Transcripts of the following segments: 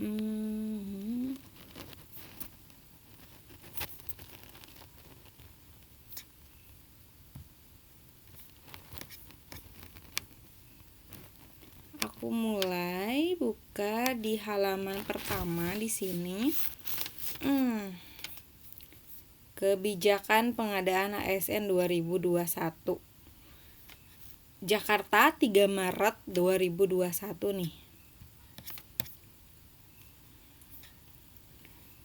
Aku mulai buka di halaman pertama di sini. Kebijakan pengadaan ASN 2021. Jakarta 3 Maret 2021 nih.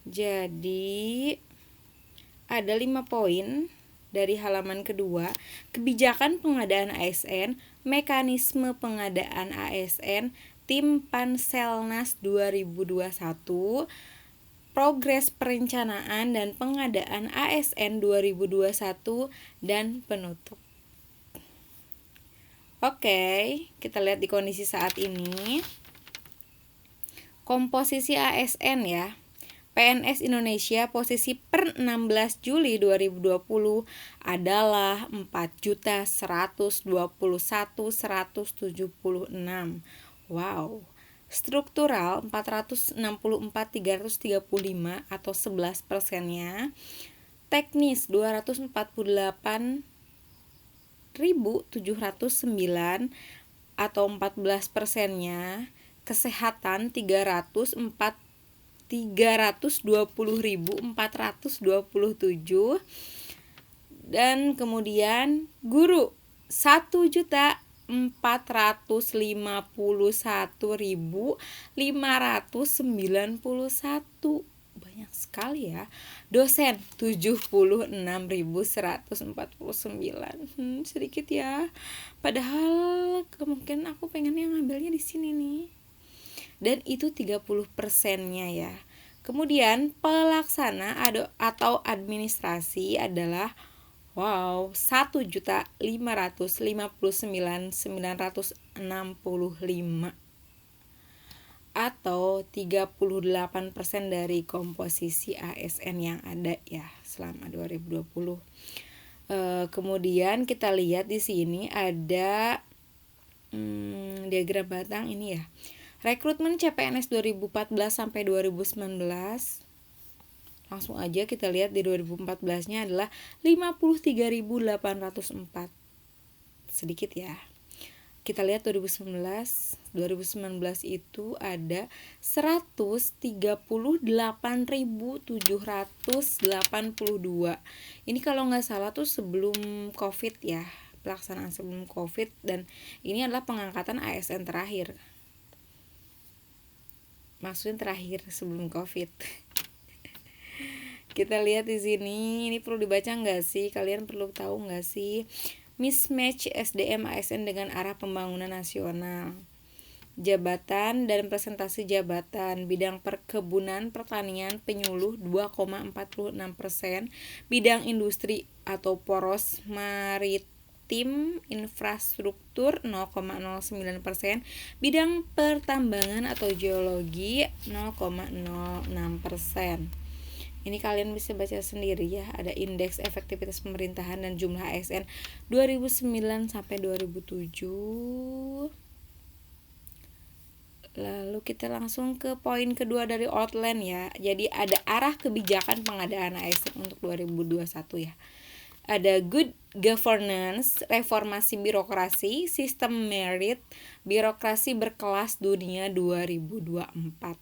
Jadi ada 5 poin dari halaman kedua. Kebijakan pengadaan ASN, mekanisme pengadaan ASN, tim Panselnas 2021, progres perencanaan dan pengadaan ASN 2021, dan penutup. Oke, kita lihat di kondisi saat ini. Komposisi ASN ya. PNS Indonesia posisi per 16 Juli 2020 adalah 4.121.176. Wow. Struktural 464.335 atau 11%-nya. Teknis 248.709 atau 14%-nya. Kesehatan 320.427, dan kemudian guru 1.451.591. Banyak sekali ya. Dosen 76.149. Sedikit ya. Padahal kemungkinan aku pengennya ngambilnya di sini nih. Dan itu 30%-nya ya. Kemudian pelaksana atau administrasi adalah 1.559.965 atau 38% dari komposisi ASN yang ada ya selama 2020. Kemudian kita lihat di sini ada diagram batang ini ya. Rekrutmen CPNS 2014 sampai 2019. Langsung aja kita lihat di 2014-nya adalah 53.804. Sedikit ya. Kita lihat 2019 itu ada 138.782. Ini kalau nggak salah tuh sebelum COVID ya, pelaksanaan sebelum COVID, dan ini adalah pengangkatan ASN terakhir. Maksudnya terakhir sebelum COVID. Kita lihat di sini, ini perlu dibaca nggak sih? Kalian perlu tahu nggak sih? Mismatch SDM ASN dengan arah pembangunan nasional. Jabatan dan presentasi jabatan. Bidang perkebunan, pertanian, penyuluh 2,46%. Bidang industri atau poros maritim, infrastruktur 0,09%. Bidang pertambangan atau geologi 0,06%. Ini kalian bisa baca sendiri ya. Ada indeks efektivitas pemerintahan dan jumlah ASN 2009 sampai 2007. Lalu kita langsung ke poin kedua dari outline ya. Jadi ada arah kebijakan pengadaan ASN untuk 2021 ya. Ada good governance, reformasi birokrasi, sistem merit, birokrasi berkelas dunia 2024.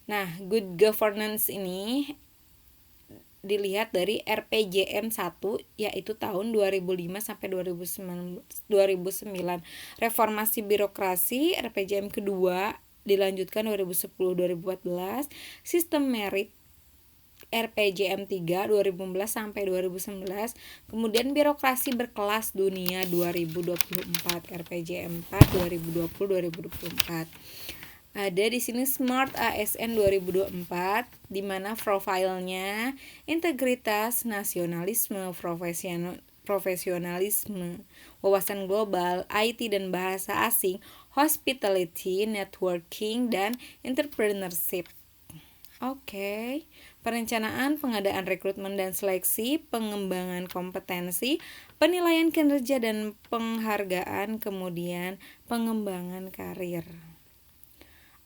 Nah, good governance ini dilihat dari RPJM 1 yaitu tahun 2005 sampai 2009. Reformasi birokrasi RPJM kedua dilanjutkan 2010-2014. Sistem merit RPJM 3 2011 sampai 2011. Kemudian birokrasi berkelas dunia 2024 RPJM 4 2020-2024. Ada di sini Smart ASN 2024 di mana profilnya integritas, nasionalisme, profesionalisme, wawasan global, IT dan bahasa asing, hospitality, networking, dan entrepreneurship. Oke. Perencanaan, pengadaan rekrutmen dan seleksi, pengembangan kompetensi, penilaian kinerja dan penghargaan, kemudian pengembangan karir.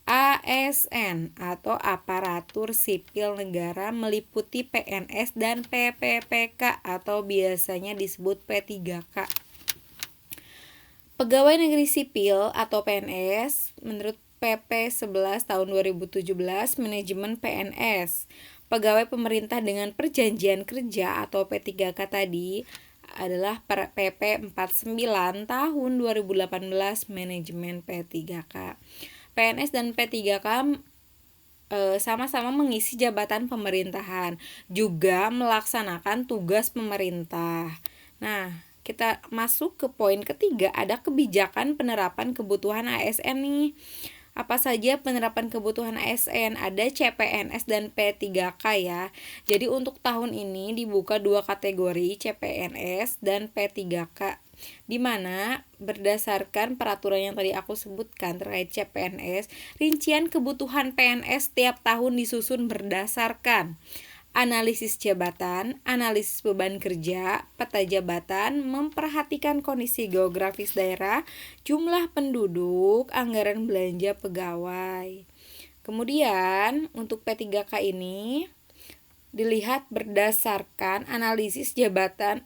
ASN atau aparatur sipil negara meliputi PNS dan PPPK atau biasanya disebut P3K. Pegawai negeri sipil atau PNS menurut PP 11 tahun 2017 manajemen PNS. Pegawai pemerintah dengan perjanjian kerja atau P3K tadi adalah PP 49 tahun 2018 manajemen P3K. PNS dan P3K sama-sama mengisi jabatan pemerintahan, juga melaksanakan tugas pemerintah. Nah, kita masuk ke poin ketiga, ada kebijakan penerapan kebutuhan ASN nih. Apa saja penerapan kebutuhan ASN? Ada CPNS dan P3K ya. Jadi untuk tahun ini dibuka 2 kategori, CPNS dan P3K. Di mana berdasarkan peraturan yang tadi aku sebutkan terkait CPNS, rincian kebutuhan PNS setiap tahun disusun berdasarkan analisis jabatan, analisis beban kerja, peta jabatan, memperhatikan kondisi geografis daerah, jumlah penduduk, anggaran belanja pegawai. Kemudian untuk P3K ini dilihat berdasarkan analisis jabatan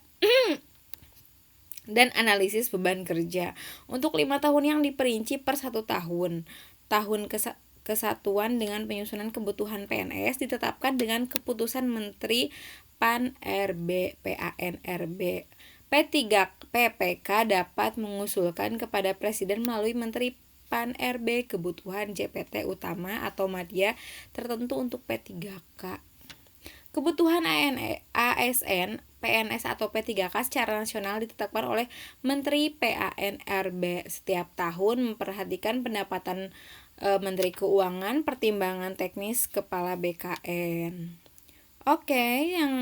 dan analisis beban kerja. Untuk 5 tahun yang diperinci per 1 tahun. Tahun kesatuan dengan penyusunan kebutuhan PNS ditetapkan dengan keputusan Menteri PAN-RB. P3PPK dapat mengusulkan kepada Presiden melalui Menteri PAN-RB kebutuhan JPT utama atau madya tertentu untuk P3K. Kebutuhan ASN, PNS atau P3K secara nasional ditetapkan oleh Menteri PAN-RB setiap tahun memperhatikan pendapatan Menteri Keuangan, pertimbangan teknis Kepala BKN. Oke, yang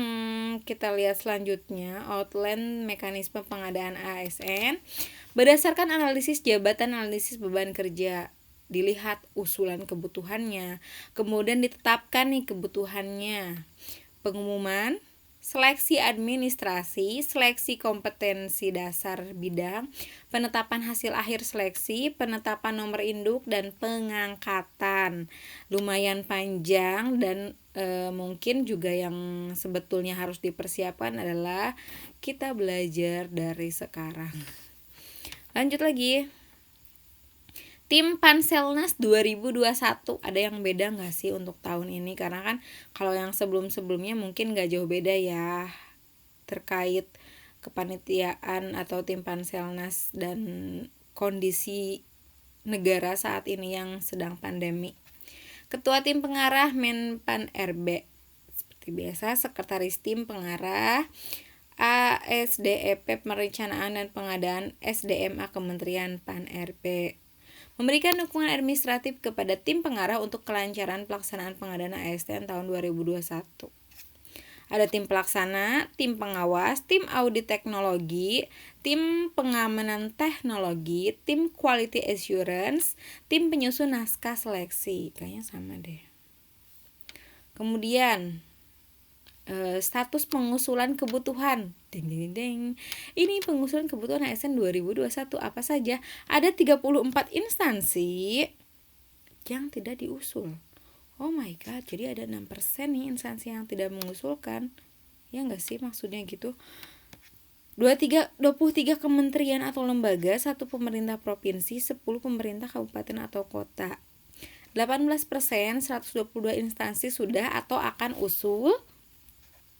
kita lihat selanjutnya outline mekanisme pengadaan ASN berdasarkan analisis jabatan, analisis beban kerja. Dilihat usulan kebutuhannya, kemudian ditetapkan nih kebutuhannya. Pengumuman, seleksi administrasi, seleksi kompetensi dasar bidang, penetapan hasil akhir seleksi, penetapan nomor induk, dan pengangkatan. Lumayan panjang dan mungkin juga yang sebetulnya harus dipersiapkan adalah kita belajar dari sekarang. Lanjut lagi. Tim Panselnas 2021 ada yang beda gak sih untuk tahun ini? Karena kan kalau yang sebelum-sebelumnya mungkin gak jauh beda ya terkait kepanitiaan atau tim Panselnas dan kondisi negara saat ini yang sedang pandemi. Ketua tim pengarah Menpan-RB. Seperti biasa, sekretaris tim pengarah ASDEP Perencanaan dan Pengadaan SDMA Kementerian PAN-RB. Memberikan dukungan administratif kepada tim pengarah untuk kelancaran pelaksanaan pengadaan ASN tahun 2021. Ada tim pelaksana, tim pengawas, tim audit teknologi, tim pengamanan teknologi, tim quality assurance, tim penyusun naskah seleksi. Kayaknya sama deh. Kemudian status pengusulan kebutuhan. Ini pengusulan kebutuhan ASN 2021 apa saja? Ada 34 instansi yang tidak diusul. Oh my god, jadi ada 6% nih instansi yang tidak mengusulkan. Ya enggak sih maksudnya gitu? 23 kementerian atau lembaga, 1 pemerintah provinsi, 10 pemerintah kabupaten atau kota. 18% 122 instansi sudah atau akan usul,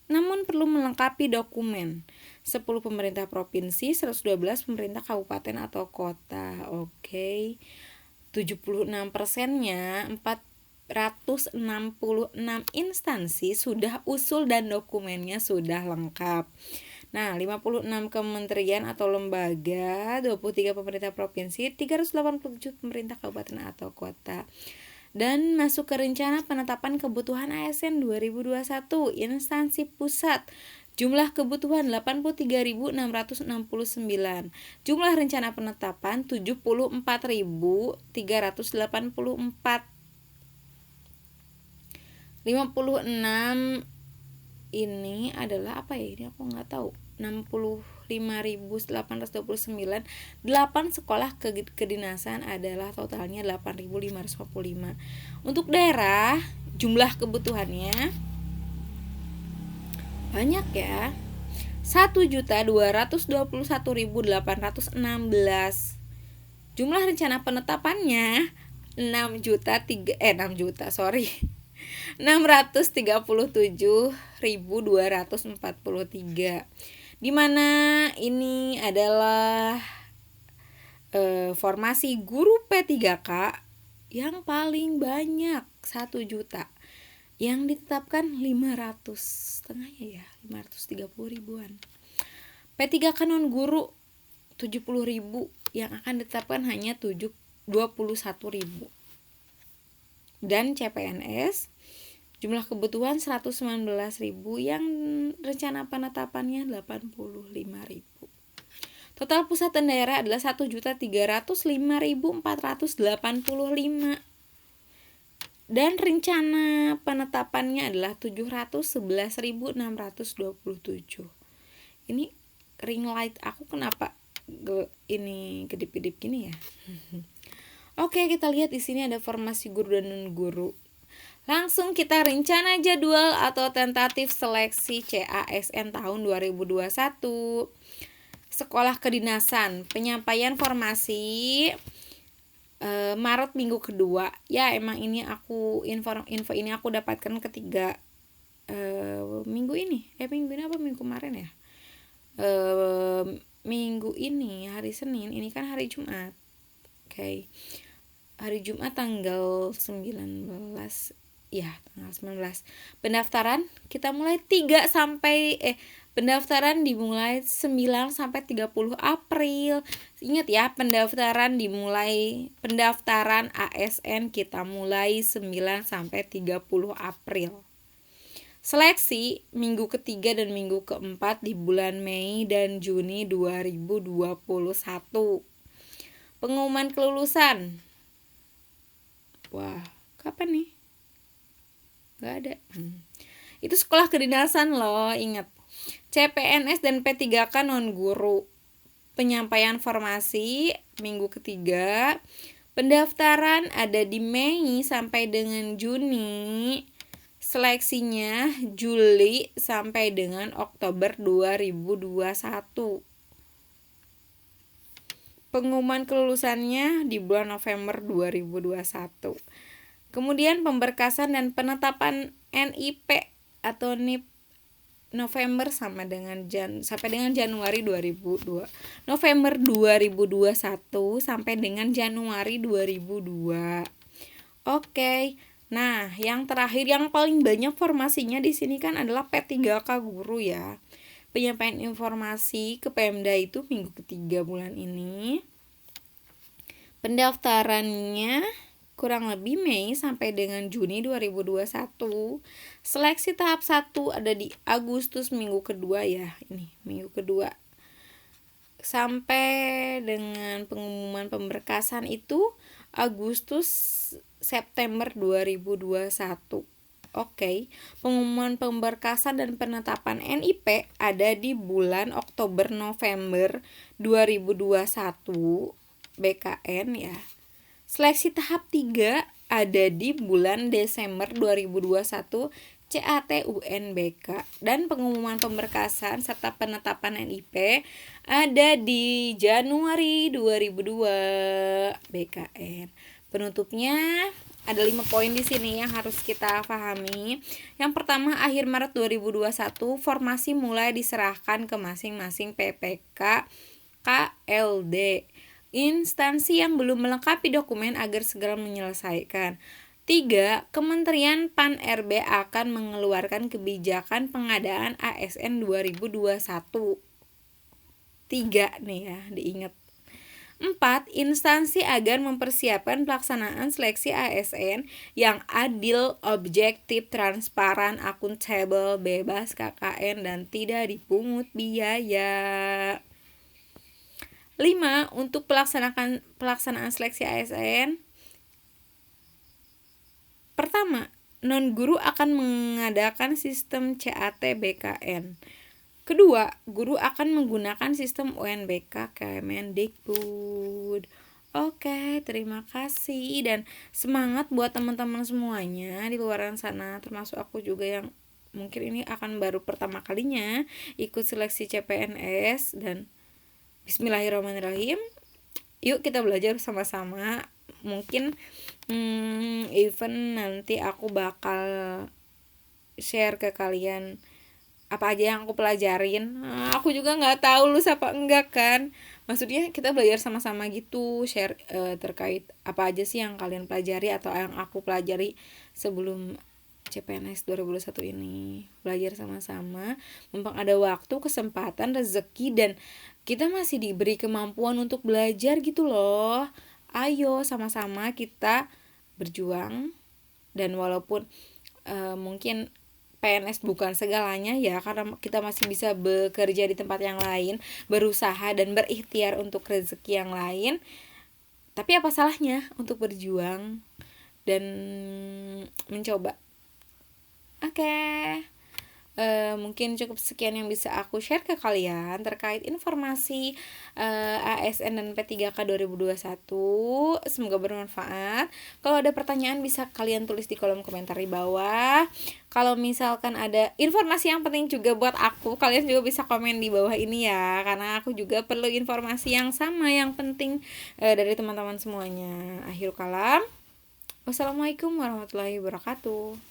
namun perlu melengkapi dokumen. 10 pemerintah provinsi, 112 pemerintah kabupaten atau kota. Oke. 76%-nya 466 instansi sudah usul dan dokumennya sudah lengkap. Nah, 56 kementerian atau lembaga, 23 pemerintah provinsi, 387 pemerintah kabupaten atau kota. Dan masuk ke rencana penetapan kebutuhan ASN 2021 instansi pusat. Jumlah kebutuhan 83.669. Jumlah rencana penetapan 74.384. 56 ini adalah apa ya? Ini aku nggak tahu. 65.829. 8 sekolah kedinasan adalah totalnya 8.545. Untuk daerah, jumlah kebutuhannya banyak ya. 1.221.816. Jumlah rencana penetapannya 637.243, di mana ini adalah formasi guru P3K yang paling banyak 1 juta, yang ditetapkan 500 setengahnya ya, 530 ribuan. P3K non guru 70 ribu, yang akan ditetapkan hanya 21 ribu. Dan CPNS jumlah kebutuhan 119 ribu, yang rencana penetapannya 85 ribu. Total pusat dan daerah adalah 1.305.485. Dan rencana penetapannya adalah 711.627. Ini ring light aku kenapa ini kedip-kedip gini ya? Oke, kita lihat di sini ada formasi guru dan non guru. Langsung kita rencana jadwal atau tentatif seleksi CASN tahun 2021. Sekolah kedinasan, penyampaian formasi Maret minggu kedua. Ya, emang ini aku info ini aku dapatkan ketiga minggu ini. Minggu ini apa minggu kemarin ya? Minggu ini hari Senin, ini kan hari Jumat. Oke. Hari Jumat tanggal 19. Ya, tanggal 19. Pendaftaran kita mulai pendaftaran dimulai 9 sampai 30 April. Ingat ya, pendaftaran ASN kita mulai 9 sampai 30 April. Seleksi minggu ketiga dan minggu keempat di bulan Mei dan Juni 2021. Pengumuman kelulusan. Wah, kapan nih? Gak ada. Itu sekolah kedinasan loh, ingat. CPNS dan P3K non guru. Penyampaian formasi minggu ketiga. Pendaftaran ada di Mei sampai dengan Juni. Seleksinya Juli sampai dengan Oktober 2021. Pengumuman kelulusannya di bulan November 2021. Kemudian pemberkasan dan penetapan NIP atau NIP November sampai dengan Januari 2002. November 2021 sampai dengan Januari 2002. Oke. Nah, yang terakhir yang paling banyak formasinya di sini kan adalah P3K guru ya. Penyampaian informasi ke Pemda itu minggu ketiga bulan ini. Pendaftarannya kurang lebih Mei sampai dengan Juni 2021. Seleksi tahap 1 ada di Agustus minggu kedua ya. Ini minggu kedua. Sampai dengan pengumuman pemberkasan itu Agustus September 2021. Oke. Pengumuman pemberkasan dan penetapan NIP ada di bulan Oktober November 2021 BKN ya. Seleksi tahap 3 ada di bulan Desember 2021 CAT UNBK, dan pengumuman pemberkasan serta penetapan NIP ada di Januari 2002 BKN. Penutupnya ada 5 poin di sini yang harus kita pahami. Yang pertama, akhir Maret 2021 formasi mulai diserahkan ke masing-masing PPK KLD. Instansi yang belum melengkapi dokumen agar segera menyelesaikan. 3. Kementerian Pan-RB akan mengeluarkan kebijakan pengadaan ASN 2021. 3 nih ya, diingat. 4. Instansi agar mempersiapkan pelaksanaan seleksi ASN yang adil, objektif, transparan, akuntabel, bebas KKN, dan tidak dipungut biaya. 5. Untuk pelaksanaan seleksi ASN, pertama, non-guru akan mengadakan sistem CAT BKN. Kedua, guru akan menggunakan sistem UNBK Kemendikbud. Oke, terima kasih dan semangat buat teman-teman semuanya di luar sana, termasuk aku juga yang mungkin ini akan baru pertama kalinya ikut seleksi CPNS. Dan bismillahirrahmanirrahim, yuk kita belajar sama-sama. Mungkin even nanti aku bakal share ke kalian apa aja yang aku pelajarin. Aku juga nggak tahu lulus apa enggak kan, maksudnya kita belajar sama-sama gitu, share terkait apa aja sih yang kalian pelajari atau yang aku pelajari sebelum CPNS 2021 ini. Belajar sama-sama, mumpung ada waktu, kesempatan, rezeki, dan kita masih diberi kemampuan untuk belajar gitu loh. Ayo sama-sama kita berjuang. Dan walaupun mungkin PNS bukan segalanya ya, karena kita masih bisa bekerja di tempat yang lain, berusaha dan berikhtiar untuk rezeki yang lain. Tapi apa salahnya untuk berjuang dan mencoba. Oke. Mungkin cukup sekian yang bisa aku share ke kalian terkait informasi ASN dan P3K 2021. Semoga bermanfaat. Kalau ada pertanyaan bisa kalian tulis di kolom komentar di bawah. Kalau misalkan ada informasi yang penting juga buat aku, kalian juga bisa komen di bawah ini ya, karena aku juga perlu informasi yang sama, yang penting dari teman-teman semuanya. Akhirul kalam, wassalamualaikum warahmatullahi wabarakatuh.